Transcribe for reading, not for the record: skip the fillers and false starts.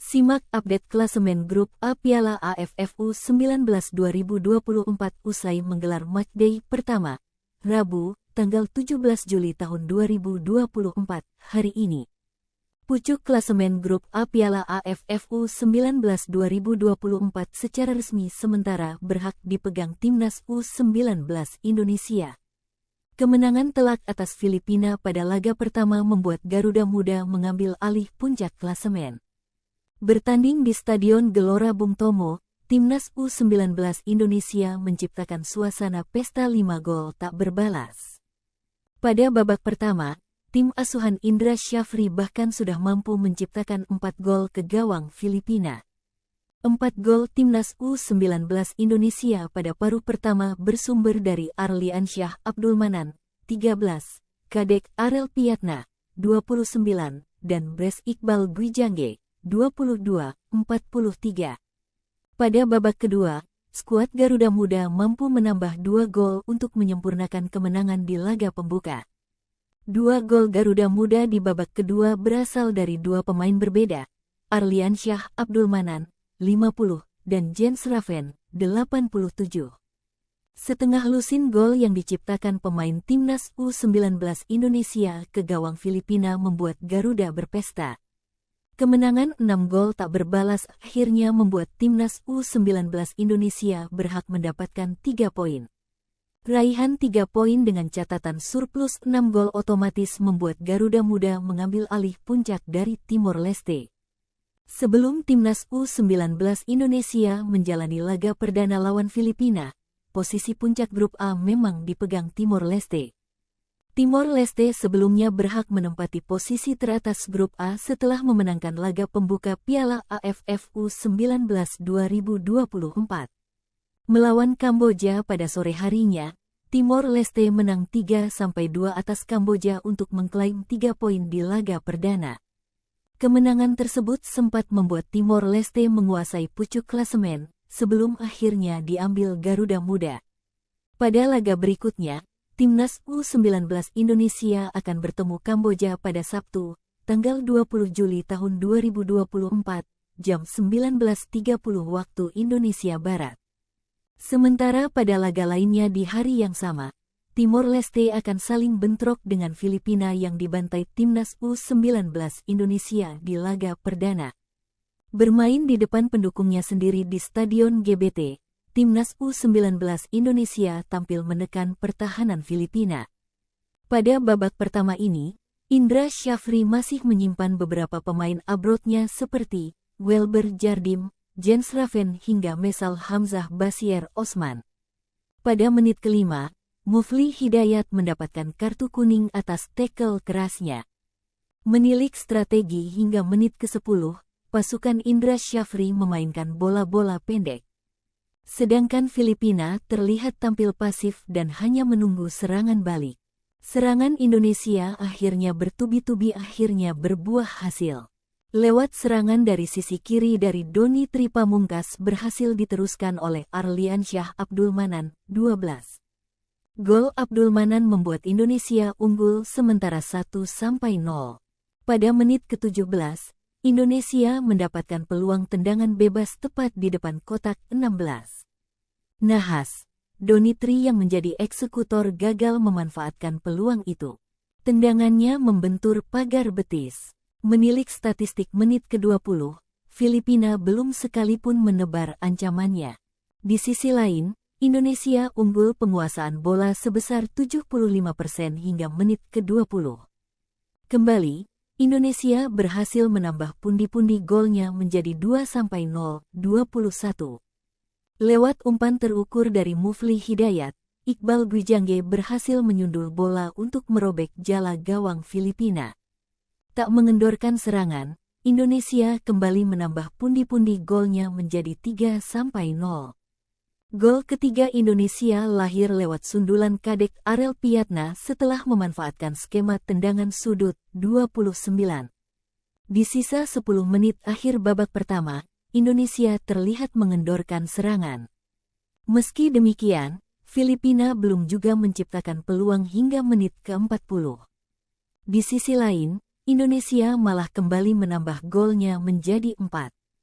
Simak update klasemen Grup A Piala AFF U19 2024 usai menggelar matchday pertama, Rabu, tanggal 17 Juli tahun 2024, hari ini. Pucuk klasemen Grup A Piala AFF U19 2024 secara resmi sementara berhak dipegang Timnas U19 Indonesia. Kemenangan telak atas Filipina pada laga pertama membuat Garuda Muda mengambil alih puncak klasemen. Bertanding di Stadion Gelora Bung Tomo, Timnas U19 Indonesia menciptakan suasana pesta 5 gol tak berbalas. Pada babak pertama, tim asuhan Indra Syafri bahkan sudah mampu menciptakan 4 gol ke gawang Filipina. 4 gol Timnas U19 Indonesia pada paruh pertama bersumber dari Arliansyah Abdul Manan, 13, Kadek Arel Piatna, 29, dan Bres Iqbal Gwijangge, 22-43. Pada babak kedua, skuad Garuda Muda mampu menambah 2 gol untuk menyempurnakan kemenangan di laga pembuka. 2 gol Garuda Muda di babak kedua berasal dari 2 pemain berbeda, Arliansyah Abdul Manan, 50, dan Jens Raven, 87. Setengah lusin gol yang diciptakan pemain Timnas U19 Indonesia ke gawang Filipina membuat Garuda berpesta. Kemenangan 6 gol tak berbalas akhirnya membuat Timnas U19 Indonesia berhak mendapatkan 3 poin. Raihan 3 poin dengan catatan surplus 6 gol otomatis membuat Garuda Muda mengambil alih puncak dari Timor Leste. Sebelum Timnas U19 Indonesia menjalani laga perdana lawan Filipina, posisi puncak grup A memang dipegang Timor Leste. Timor Leste sebelumnya berhak menempati posisi teratas grup A setelah memenangkan laga pembuka Piala AFF U19 2024. Melawan Kamboja pada sore harinya, Timor Leste menang 3-2 atas Kamboja untuk mengklaim 3 poin di laga perdana. Kemenangan tersebut sempat membuat Timor Leste menguasai pucuk klasemen, sebelum akhirnya diambil Garuda Muda. Pada laga berikutnya, Timnas U19 Indonesia akan bertemu Kamboja pada Sabtu, tanggal 20 Juli tahun 2024, jam 19.30 waktu Indonesia Barat. Sementara pada laga lainnya di hari yang sama, Timor Leste akan saling bentrok dengan Filipina yang dibantai Timnas U19 Indonesia di laga perdana. Bermain di depan pendukungnya sendiri di Stadion GBT, Timnas U19 Indonesia tampil menekan pertahanan Filipina. Pada babak pertama ini, Indra Syafri masih menyimpan beberapa pemain abroadnya seperti Welber Jardim, Jens Raven hingga Mesal Hamzah Basier Osman. Pada menit kelima, Mufli Hidayat mendapatkan kartu kuning atas tackle kerasnya. Menilik strategi hingga menit ke-10, pasukan Indra Syafri memainkan bola-bola pendek. Sedangkan Filipina terlihat tampil pasif dan hanya menunggu serangan balik. Serangan Indonesia akhirnya bertubi-tubi akhirnya berbuah hasil. Lewat serangan dari sisi kiri dari Doni Tripamungkas berhasil diteruskan oleh Arliansyah Abdul Manan, 12. Gol Abdul Manan membuat Indonesia unggul sementara 1-0. Pada menit ke-17, Indonesia mendapatkan peluang tendangan bebas tepat di depan kotak 16. Nahas, Donitri yang menjadi eksekutor gagal memanfaatkan peluang itu. Tendangannya membentur pagar betis. Menilik statistik menit ke-20, Filipina belum sekalipun menebar ancamannya. Di sisi lain, Indonesia unggul penguasaan bola sebesar 75% hingga menit ke-20. Kembali, Indonesia berhasil menambah pundi-pundi golnya menjadi 2-0, 21. Lewat umpan terukur dari Mufli Hidayat, Iqbal Gwijangge berhasil menyundul bola untuk merobek jala gawang Filipina. Tak mengendorkan serangan, Indonesia kembali menambah pundi-pundi golnya menjadi 3-0. Gol ketiga Indonesia lahir lewat sundulan Kadek Arel Piatna setelah memanfaatkan skema tendangan sudut 29. Di sisa 10 menit akhir babak pertama, Indonesia terlihat mengendorkan serangan. Meski demikian, Filipina belum juga menciptakan peluang hingga menit ke-40. Di sisi lain, Indonesia malah kembali menambah golnya menjadi 4.